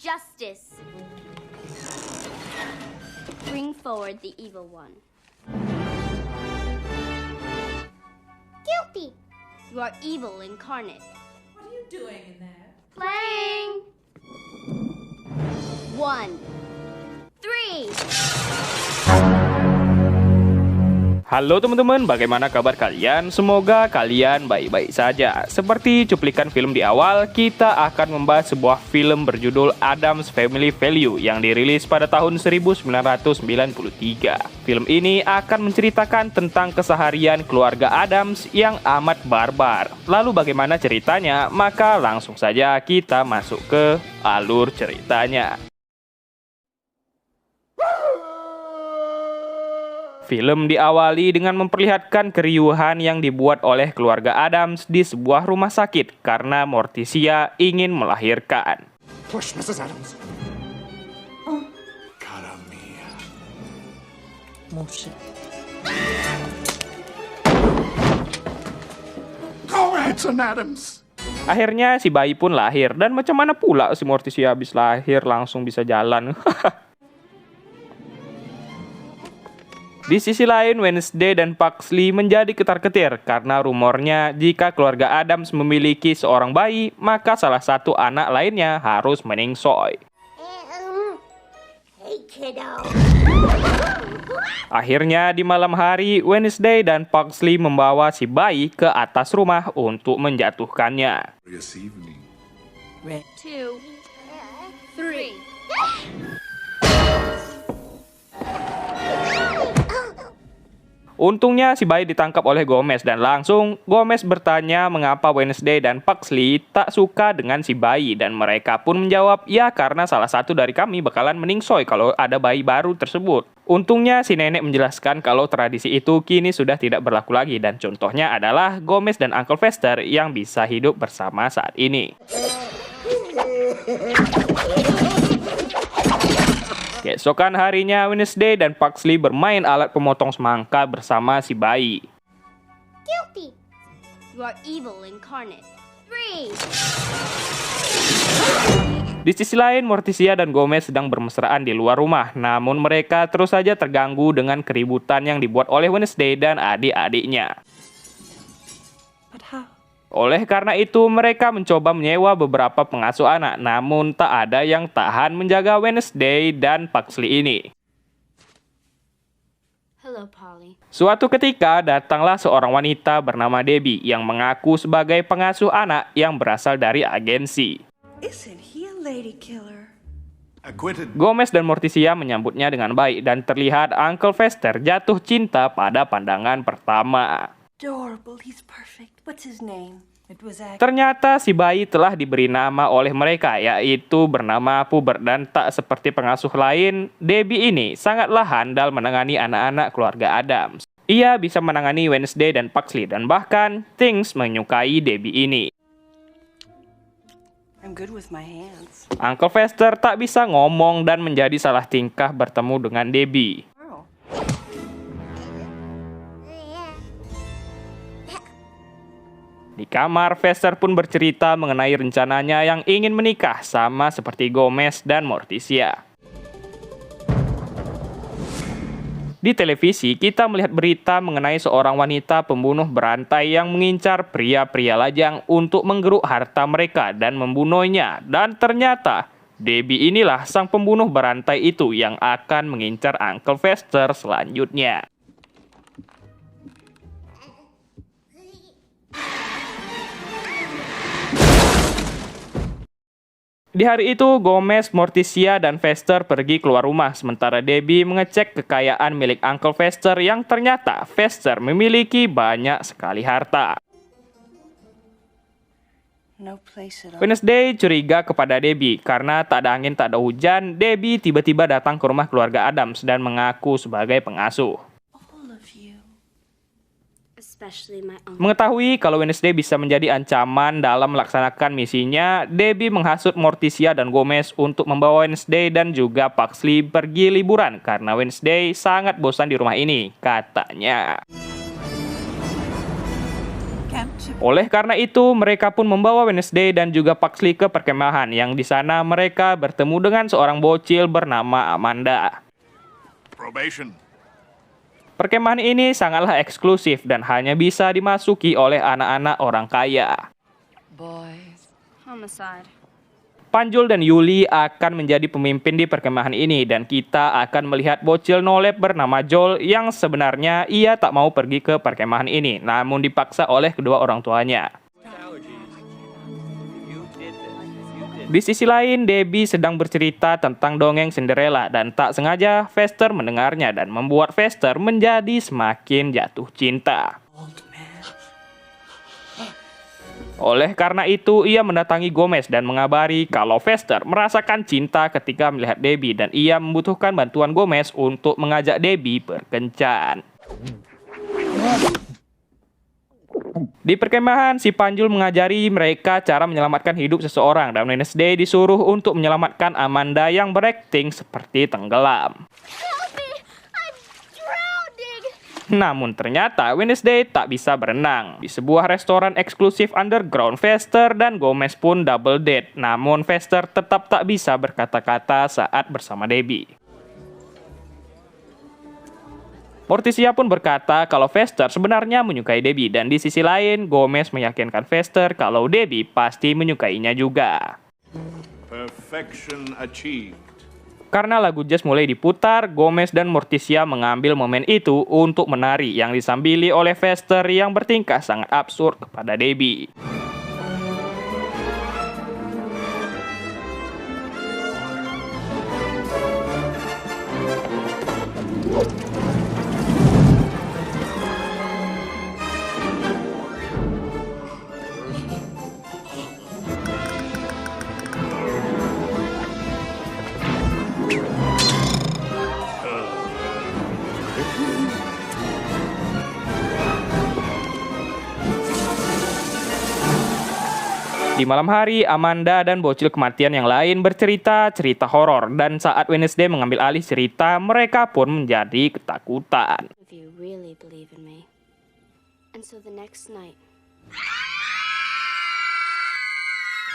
Justice. Bring forward the evil one. Guilty. You are evil incarnate. What are you doing in there? Playing. 1, 3. Halo teman-teman, bagaimana kabar kalian? Semoga kalian baik-baik saja. Seperti cuplikan film di awal, kita akan membahas sebuah film berjudul Addams Family Value yang dirilis pada tahun 1993. Film ini akan menceritakan tentang keseharian keluarga Addams yang amat barbar. Lalu bagaimana ceritanya? Maka langsung saja kita masuk ke alur ceritanya. Film diawali dengan memperlihatkan keriuhan yang dibuat oleh keluarga Addams di sebuah rumah sakit karena Morticia ingin melahirkan. Push, Mrs. Addams. Cara mia. Go, Edson Addams. Akhirnya si bayi pun lahir, dan macam mana pula si Morticia habis lahir langsung bisa jalan. Di sisi lain, Wednesday dan Pugsley menjadi ketar-ketir karena rumornya jika keluarga Addams memiliki seorang bayi, maka salah satu anak lainnya harus meningsoy. Hey, kiddo. Akhirnya di malam hari, Wednesday dan Pugsley membawa si bayi ke atas rumah untuk menjatuhkannya. This evening. 2, 3. Untungnya si bayi ditangkap oleh Gomez dan langsung Gomez bertanya mengapa Wednesday dan Pugsley tak suka dengan si bayi, dan mereka pun menjawab, ya karena salah satu dari kami bakalan meningsoy kalau ada bayi baru tersebut. Untungnya si nenek menjelaskan kalau tradisi itu kini sudah tidak berlaku lagi, dan contohnya adalah Gomez dan Uncle Fester yang bisa hidup bersama saat ini. Keesokan harinya, Wednesday dan Pugsley bermain alat pemotong semangka bersama si bayi. Guilty. You are evil incarnate. 3. Di sisi lain, Morticia dan Gomez sedang bermesraan di luar rumah, namun mereka terus saja terganggu dengan keributan yang dibuat oleh Wednesday dan adik-adiknya. Oleh karena itu, mereka mencoba menyewa beberapa pengasuh anak, namun tak ada yang tahan menjaga Wednesday dan Pugsley ini. Hello, Polly. Suatu ketika, datanglah seorang wanita bernama Debbie yang mengaku sebagai pengasuh anak yang berasal dari agensi. Isn't he a lady killer? Acquitted. Gomez dan Morticia menyambutnya dengan baik, dan terlihat Uncle Fester jatuh cinta pada pandangan pertama. Adorable, he's perfect. What's his name? It was Ternyata si bayi telah diberi nama oleh mereka, yaitu bernama Pubert, dan tak seperti pengasuh lain, Debbie ini sangatlah handal menangani anak-anak keluarga Addams. Ia bisa menangani Wednesday dan Pugsley, dan bahkan Things menyukai Debbie ini. I'm good with my hands. Uncle Fester tak bisa ngomong dan menjadi salah tingkah bertemu dengan Debbie. Oh. Di kamar, Fester pun bercerita mengenai rencananya yang ingin menikah sama seperti Gomez dan Morticia. Di televisi, kita melihat berita mengenai seorang wanita pembunuh berantai yang mengincar pria-pria lajang untuk menggeruk harta mereka dan membunuhnya. Dan ternyata, Debbie inilah sang pembunuh berantai itu yang akan mengincar Uncle Fester selanjutnya. Di hari itu, Gomez, Morticia, dan Fester pergi keluar rumah, sementara Debbie mengecek kekayaan milik Uncle Fester yang ternyata Fester memiliki banyak sekali harta. No place at all. Wednesday curiga kepada Debbie karena tak ada angin tak ada hujan, Debbie tiba-tiba datang ke rumah keluarga Addams dan mengaku sebagai pengasuh. All of you. Especially my uncle. Mengetahui kalau Wednesday bisa menjadi ancaman dalam melaksanakan misinya, Debbie menghasut Morticia dan Gomez untuk membawa Wednesday dan juga Pugsley pergi liburan karena Wednesday sangat bosan di rumah ini, katanya. Oleh karena itu, mereka pun membawa Wednesday dan juga Pugsley ke perkemahan yang di sana mereka bertemu dengan seorang bocil bernama Amanda. Probation. Perkemahan ini sangatlah eksklusif dan hanya bisa dimasuki oleh anak-anak orang kaya. Homicide. Panjul dan Yuli akan menjadi pemimpin di perkemahan ini dan kita akan melihat bocil nolep bernama Joel yang sebenarnya ia tak mau pergi ke perkemahan ini, namun dipaksa oleh kedua orang tuanya. Di sisi lain, Debbie sedang bercerita tentang dongeng Cinderella dan tak sengaja Fester mendengarnya dan membuat Fester menjadi semakin jatuh cinta. Oleh karena itu, ia mendatangi Gomez dan mengabari kalau Fester merasakan cinta ketika melihat Debbie dan ia membutuhkan bantuan Gomez untuk mengajak Debbie berkencan. Di perkemahan, si Panjul mengajari mereka cara menyelamatkan hidup seseorang dan Wednesday disuruh untuk menyelamatkan Amanda yang berakting seperti tenggelam. Help me! I'm drowning! Namun ternyata Wednesday tak bisa berenang. Di sebuah restoran eksklusif underground, Fester dan Gomez pun double date. Namun Fester tetap tak bisa berkata-kata saat bersama Debbie. Morticia pun berkata kalau Fester sebenarnya menyukai Debbie dan di sisi lain Gomez meyakinkan Fester kalau Debbie pasti menyukainya juga. Perfection achieved. Karena lagu jazz mulai diputar, Gomez dan Morticia mengambil momen itu untuk menari yang disambili oleh Fester yang bertingkah sangat absurd kepada Debbie. Di malam hari, Amanda dan bocil kematian yang lain bercerita cerita horor dan saat Wednesday mengambil alih cerita, mereka pun menjadi ketakutan. If you really believe in me. And so the next night.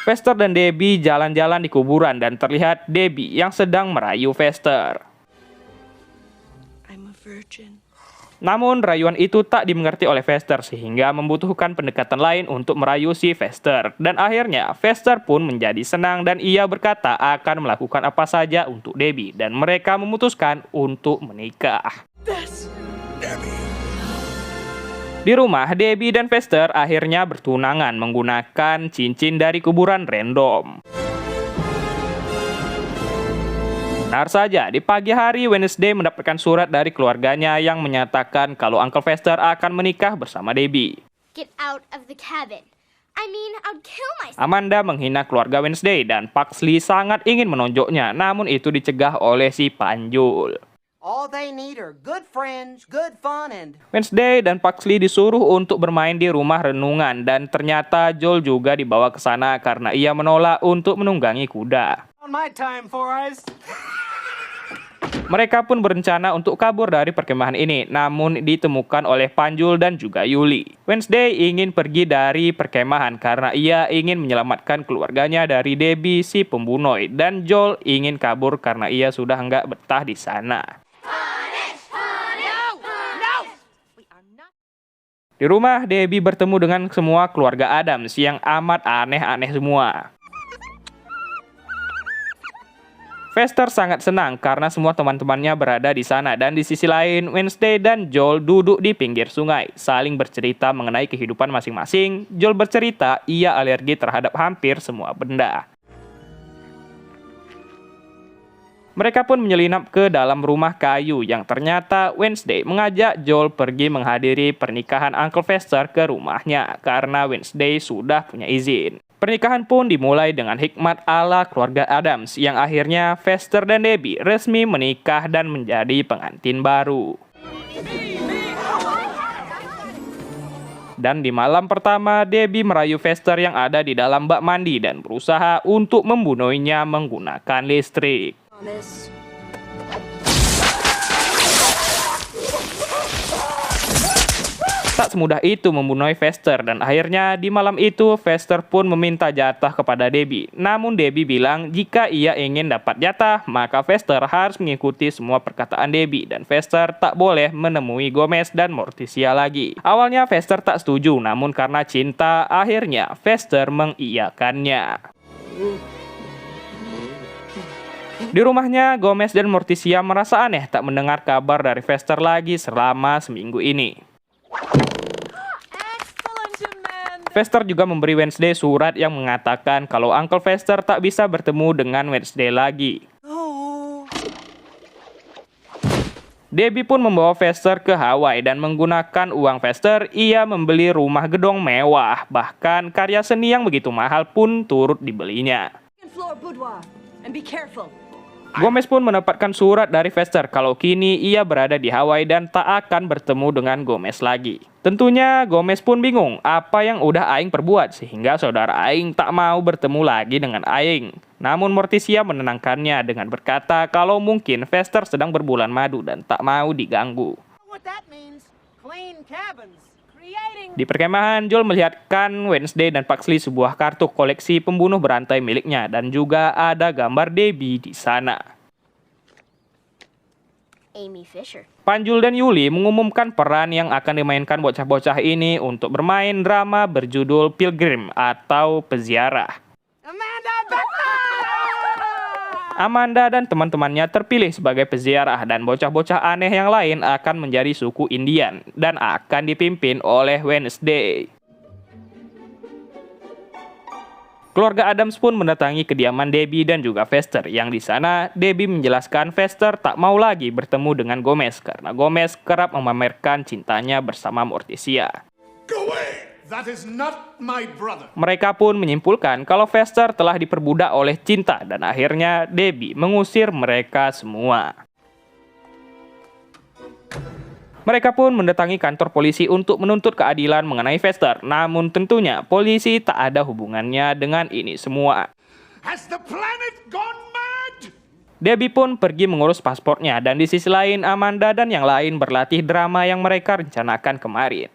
Fester dan Debbie jalan-jalan di kuburan dan terlihat Debbie yang sedang merayu Fester. I'm a virgin. Namun rayuan itu tak dimengerti oleh Fester sehingga membutuhkan pendekatan lain untuk merayu si Fester. Dan akhirnya Fester pun menjadi senang dan ia berkata akan melakukan apa saja untuk Debbie dan mereka memutuskan untuk menikah. Di rumah, Debbie dan Fester akhirnya bertunangan menggunakan cincin dari kuburan random. Benar saja, di pagi hari Wednesday mendapatkan surat dari keluarganya yang menyatakan kalau Uncle Fester akan menikah bersama Debbie. Get out of the cabin. I mean, I'd kill myself. Amanda menghina keluarga Wednesday dan Pugsley sangat ingin menonjoknya, namun itu dicegah oleh si Panjul. All they need are good friends, good fun, and... Wednesday dan Pugsley disuruh untuk bermain di rumah renungan dan ternyata Joel juga dibawa ke sana karena ia menolak untuk menunggangi kuda. On my time, Four Eyes. Mereka pun berencana untuk kabur dari perkemahan ini, namun ditemukan oleh Panjul dan juga Yuli. Wednesday ingin pergi dari perkemahan karena ia ingin menyelamatkan keluarganya dari Debbie si pembunuh, dan Joel ingin kabur karena ia sudah nggak betah di sana. Di rumah, Debbie bertemu dengan semua keluarga Addams yang amat aneh-aneh semua. Fester sangat senang karena semua teman-temannya berada di sana dan di sisi lain Wednesday dan Joel duduk di pinggir sungai saling bercerita mengenai kehidupan masing-masing. Joel bercerita ia alergi terhadap hampir semua benda. Mereka pun menyelinap ke dalam rumah kayu yang ternyata Wednesday mengajak Joel pergi menghadiri pernikahan Uncle Fester ke rumahnya karena Wednesday sudah punya izin. Pernikahan pun dimulai dengan hikmat ala keluarga Addams yang akhirnya Fester dan Debbie resmi menikah dan menjadi pengantin baru. Dan di malam pertama, Debbie merayu Fester yang ada di dalam bak mandi dan berusaha untuk membunuhnya menggunakan listrik. Tak semudah itu membunuh Vester dan akhirnya di malam itu Vester pun meminta jatah kepada Debbie. Namun Debbie bilang jika ia ingin dapat jatah maka Vester harus mengikuti semua perkataan Debbie dan Vester tak boleh menemui Gomez dan Morticia lagi. Awalnya Vester tak setuju namun karena cinta akhirnya Vester mengiyakannya. Di rumahnya, Gomez dan Morticia merasa aneh tak mendengar kabar dari Vester lagi selama seminggu ini. Vester juga memberi Wednesday surat yang mengatakan kalau Uncle Vester tak bisa bertemu dengan Wednesday lagi. Debbie pun membawa Vester ke Hawaii dan menggunakan uang Vester, ia membeli rumah gedong mewah. Bahkan karya seni yang begitu mahal pun turut dibelinya. Floor boudoir. And be careful. Gomez pun mendapatkan surat dari Vester kalau kini ia berada di Hawaii dan tak akan bertemu dengan Gomez lagi. Tentunya Gomez pun bingung apa yang udah Aing perbuat sehingga saudara Aing tak mau bertemu lagi dengan Aing. Namun Morticia menenangkannya dengan berkata kalau mungkin Vester sedang berbulan madu dan tak mau diganggu. What that means? Clean cabins. Di perkemahan, Joel melihatkan Wednesday dan Pugsley sebuah kartu koleksi pembunuh berantai miliknya dan juga ada gambar Debbie di sana. Amy Fisher. Panjul dan Yuli mengumumkan peran yang akan dimainkan bocah-bocah ini untuk bermain drama berjudul Pilgrim atau Peziarah. Amanda dan teman-temannya terpilih sebagai peziarah dan bocah-bocah aneh yang lain akan menjadi suku Indian dan akan dipimpin oleh Wednesday. Keluarga Addams pun mendatangi kediaman Debbie dan juga Vester yang di sana Debbie menjelaskan Vester tak mau lagi bertemu dengan Gomez karena Gomez kerap memamerkan cintanya bersama Morticia. Go away! That is not my brother. Mereka pun menyimpulkan kalau Vester telah diperbudak oleh cinta dan akhirnya Debbie mengusir mereka semua. Mereka pun mendatangi kantor polisi untuk menuntut keadilan mengenai Vester. Namun tentunya polisi tak ada hubungannya dengan ini semua. Has the planet gone mad? Debbie pun pergi mengurus paspornya dan di sisi lain Amanda dan yang lain berlatih drama yang mereka rencanakan kemarin.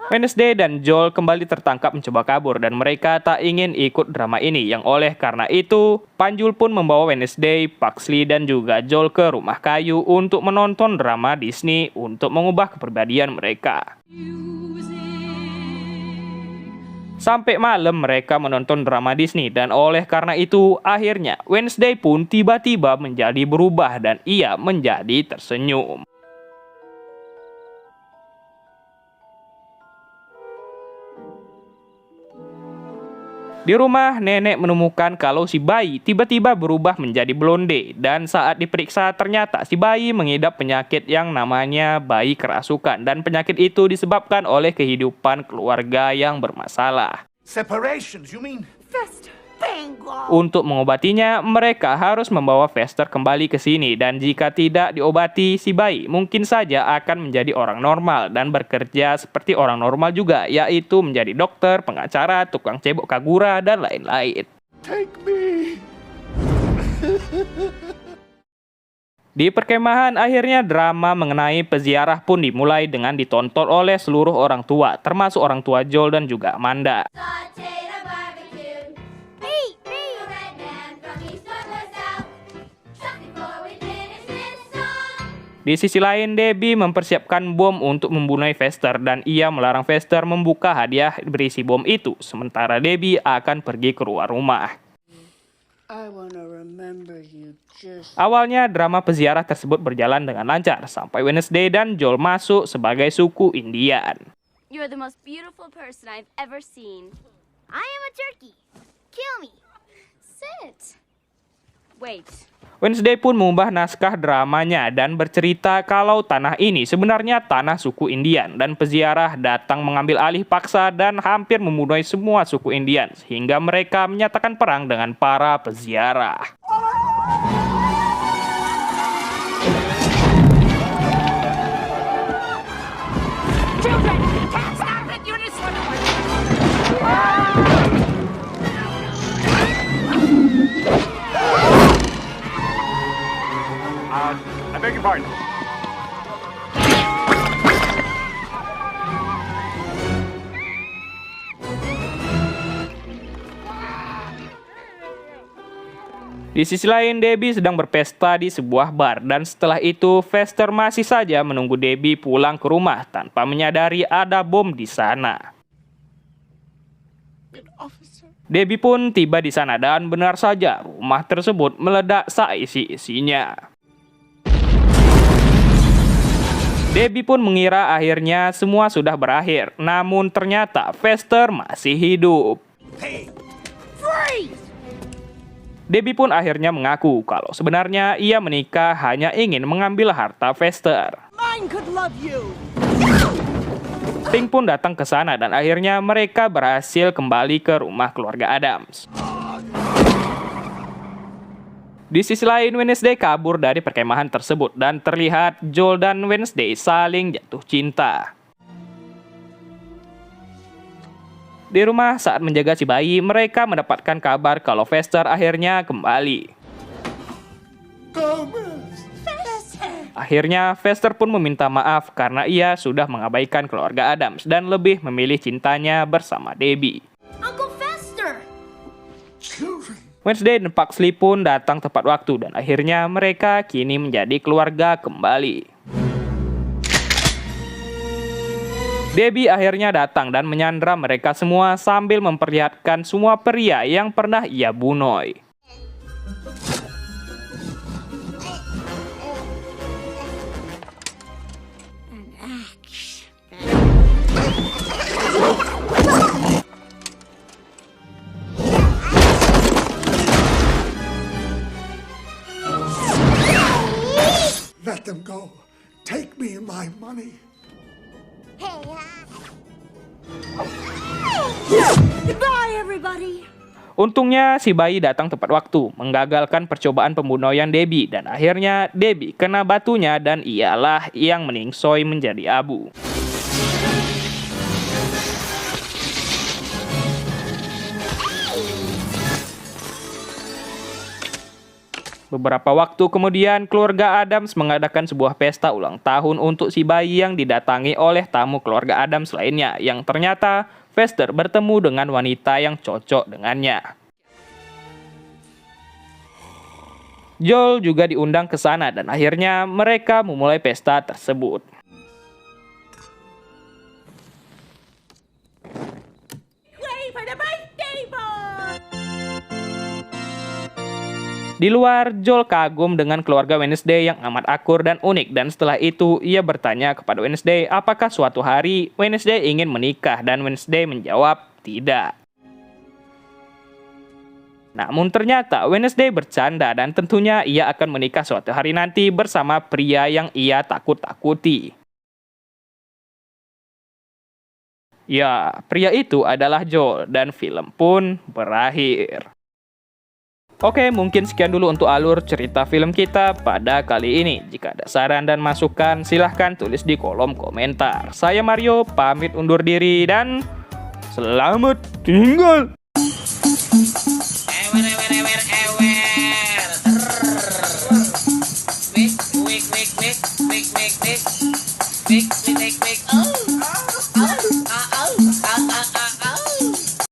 Wednesday dan Joel kembali tertangkap mencoba kabur dan mereka tak ingin ikut drama ini yang oleh karena itu Panjul pun membawa Wednesday, Pugsley dan juga Joel ke rumah kayu untuk menonton drama Disney untuk mengubah kepribadian mereka. Sampai malam mereka menonton drama Disney dan oleh karena itu akhirnya Wednesday pun tiba-tiba menjadi berubah dan ia menjadi tersenyum. Di rumah, nenek menemukan kalau si bayi tiba-tiba berubah menjadi blonde dan saat diperiksa ternyata si bayi mengidap penyakit yang namanya bayi kerasukan dan penyakit itu disebabkan oleh kehidupan keluarga yang bermasalah. Separations, you mean? Untuk mengobatinya, mereka harus membawa Vester kembali ke sini dan jika tidak diobati, si bayi mungkin saja akan menjadi orang normal dan bekerja seperti orang normal juga, yaitu menjadi dokter, pengacara, tukang cebok kagura, dan lain-lain. Take me. Di perkemahan, akhirnya drama mengenai peziarah pun dimulai dengan ditonton oleh seluruh orang tua, termasuk orang tua Joel dan juga Amanda. Di sisi lain, Debbie mempersiapkan bom untuk membunuh Vester dan ia melarang Vester membuka hadiah berisi bom itu, sementara Debbie akan pergi keluar rumah. Awalnya drama peziarah tersebut berjalan dengan lancar sampai Wednesday dan Joel masuk sebagai suku Indian. You're the most beautiful person I've ever seen. I am a turkey. Kill me. Sit. Wait. Wednesday pun mengubah naskah dramanya dan bercerita kalau tanah ini sebenarnya tanah suku Indian dan peziarah datang mengambil alih paksa dan hampir membunuh semua suku Indian sehingga mereka menyatakan perang dengan para peziarah. I beg your pardon. Di sisi lain, Debbie sedang berpesta di sebuah bar dan setelah itu Fester masih saja menunggu Debbie pulang ke rumah tanpa menyadari ada bom di sana. Debbie pun tiba di sana dan benar saja rumah tersebut meledak seisi-isinya. Debbie pun mengira akhirnya semua sudah berakhir, namun ternyata Fester masih hidup. Debbie pun akhirnya mengaku kalau sebenarnya ia menikah hanya ingin mengambil harta Fester. Pink pun datang ke sana dan akhirnya mereka berhasil kembali ke rumah keluarga Addams. Di sisi lain, Wednesday kabur dari perkemahan tersebut dan terlihat Joel dan Wednesday saling jatuh cinta. Di rumah saat menjaga si bayi, mereka mendapatkan kabar kalau Fester akhirnya kembali. Akhirnya, Fester pun meminta maaf karena ia sudah mengabaikan keluarga Addams dan lebih memilih cintanya bersama Debbie. Uncle Fester! Wednesday dan Pugsley pun datang tepat waktu dan akhirnya mereka kini menjadi keluarga kembali. Debbie akhirnya datang dan menyandra mereka semua sambil memperlihatkan semua pria yang pernah ia bunuh. Let them go. Take me and my money. Goodbye, everybody. Untungnya si bayi datang tepat waktu, menggagalkan percobaan pembunuhan Debbie dan akhirnya Debbie kena batunya dan ialah yang meningsoi menjadi abu. Beberapa waktu kemudian, keluarga Addams mengadakan sebuah pesta ulang tahun untuk si bayi yang didatangi oleh tamu keluarga Addams lainnya, yang ternyata Fester bertemu dengan wanita yang cocok dengannya. Joel juga diundang ke sana dan akhirnya mereka memulai pesta tersebut. Di luar, Joel kagum dengan keluarga Wednesday yang amat akur dan unik dan setelah itu ia bertanya kepada Wednesday apakah suatu hari Wednesday ingin menikah dan Wednesday menjawab tidak. Namun ternyata Wednesday bercanda dan tentunya ia akan menikah suatu hari nanti bersama pria yang ia takut-takuti. Ya, pria itu adalah Joel dan film pun berakhir. Oke, mungkin sekian dulu untuk alur cerita film kita pada kali ini. Jika ada saran dan masukan, silahkan tulis di kolom komentar. Saya Mario, pamit undur diri dan selamat tinggal.